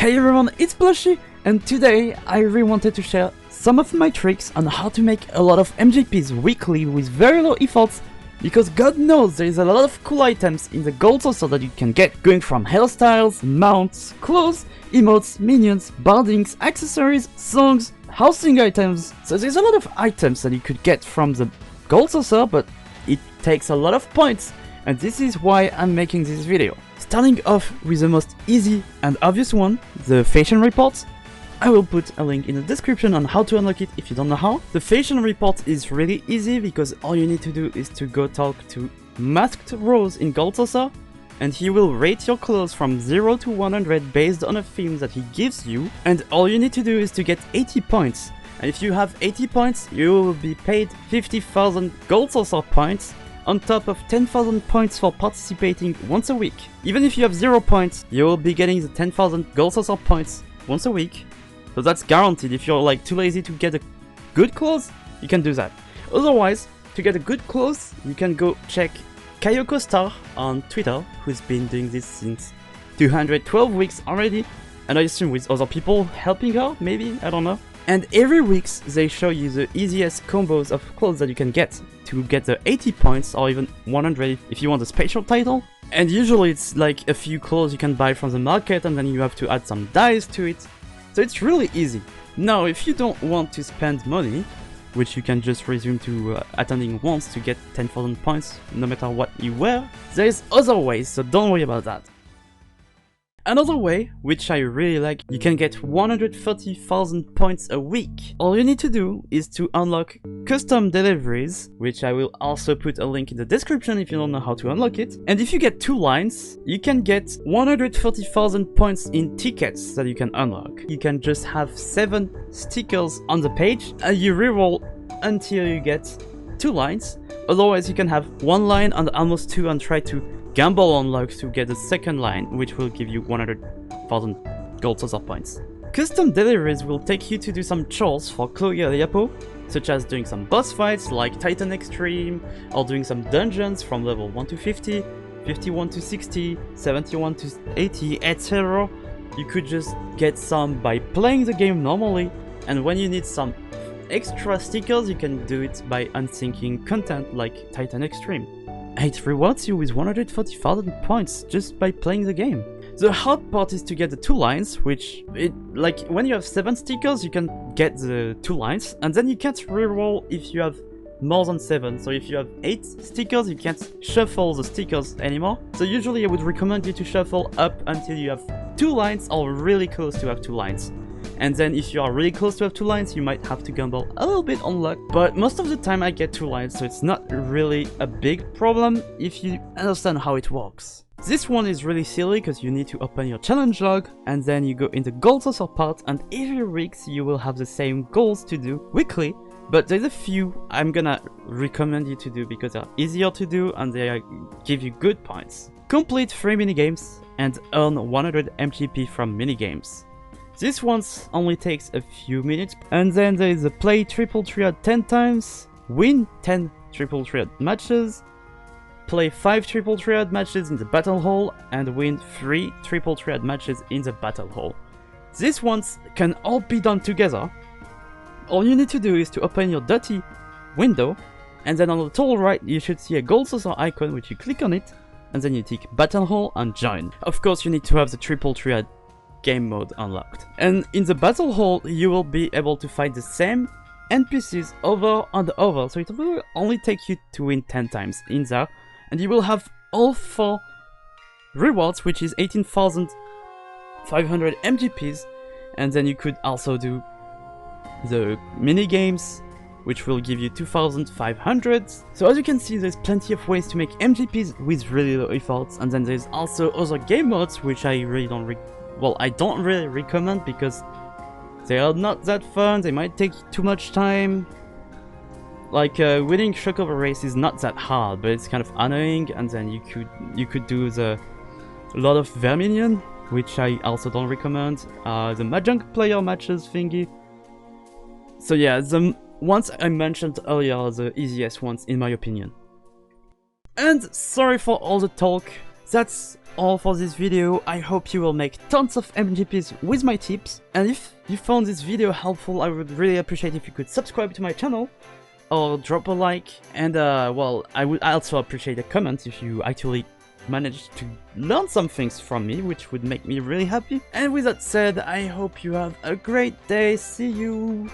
Hey everyone, it's Blushy, and today I really wanted to share some of my tricks on how to make a lot of MGPs weekly with very low efforts, because God knows there is a lot of cool items in the gold saucer that you can get, going from hairstyles, mounts, clothes, emotes, minions, bardings, accessories, songs, housing items. So there's a lot of items that you could get from the gold saucer, but it takes a lot of points, and this is why I'm making this video. Starting off with the most easy and obvious one, the fashion report. I will put a link in the description on how to unlock it if you don't know how. The fashion report is really easy because all you need to do is to go talk to Masked Rose in Gold Saucer, and he will rate your clothes from 0 to 100 based on a theme that he gives you, and all you need to do is to get 80 points. And if you have 80 points, you will be paid 50,000 Gold Saucer points, on top of 10,000 points for participating once a week. Even if you have 0 points, you will be getting the 10,000 Gold Saucer points once a week. So that's guaranteed. If you're like too lazy to get a good clothes, you can do that. Otherwise, to get a good clothes, you can go check Kayoko Star on Twitter, who's been doing this since 212 weeks already, and I assume with other people helping her, maybe, I don't know. And every week they show you the easiest combos of clothes that you can get to get the 80 points or even 100 if you want a special title. And usually it's like a few clothes you can buy from the market and then you have to add some dyes to it. So it's really easy. Now if you don't want to spend money, which you can just resume to attending once to get 10,000 points no matter what you wear, there is other ways, so don't worry about that. Another way, which I really like, you can get 130,000 points a week. All you need to do is to unlock custom deliveries, which I will also put a link in the description if you don't know how to unlock it. And if you get 2 lines, you can get 130,000 points in tickets that you can unlock. You can just have 7 stickers on the page, and you reroll until you get 2 lines. Otherwise, you can have 1 line and almost 2 and try to gamble on luck to get the second line, which will give you 100,000 gold saucer points. Custom deliveries will take you to do some chores for Chloe Aliapo, such as doing some boss fights like Titan Extreme, or doing some dungeons from level 1 to 50, 51 to 60, 71 to 80, etc. You could just get some by playing the game normally, and when you need some extra stickers, you can do it by unsyncing content like Titan Extreme. It rewards you with 140,000 points just by playing the game. The hard part is to get the 2 lines, which, like, when you have 7 stickers, you can get the 2 lines, and then you can't reroll if you have more than 7. So if you have 8 stickers, you can't shuffle the stickers anymore. So usually I would recommend you to shuffle up until you have 2 lines or really close to have 2 lines. And then if you are really close to have 2 lines, you might have to gamble a little bit on luck. But most of the time I get 2 lines, so it's not really a big problem if you understand how it works. This one is really silly because you need to open your challenge log and then you go in the gold saucer part, and every week you will have the same goals to do weekly. But there's a few I'm gonna recommend you to do because they're easier to do and they give you good points. Complete 3 minigames and earn 100 MGP from minigames. This one only takes a few minutes, and then there is a play triple triad 10 times, win 10 triple triad matches, play 5 triple triad matches in the battle hall, and win 3 triple triad matches in the battle hall. These ones can all be done together. All you need to do is to open your dirty window, and then on the top right you should see a gold saucer icon, which you click on it, and then you tick battle hall and join. Of course you need to have the triple triad game mode unlocked. And in the battle hall you will be able to fight the same NPCs over and over, so it will only take you to win 10 times in there, and you will have all 4 rewards, which is 18,500 MGPs, and then you could also do the mini games, which will give you 2,500. So as you can see, there's plenty of ways to make MGPs with really low efforts, and then there's also other game modes which I really don't really recommend because they are not that fun, they might take too much time. Like winning Shokover race is not that hard, but it's kind of annoying, and then you could do the lot of Verminion, which I also don't recommend, the Mahjong player matches thingy. So yeah, the ones I mentioned earlier are the easiest ones in my opinion. And sorry for all the talk, That's all for this video. I hope you will make tons of MGPs with my tips, and if you found this video helpful, I would really appreciate if you could subscribe to my channel or drop a like, and well, I would also appreciate a comment if you actually managed to learn some things from me, which would make me really happy. And with that said, I hope you have a great day. See you!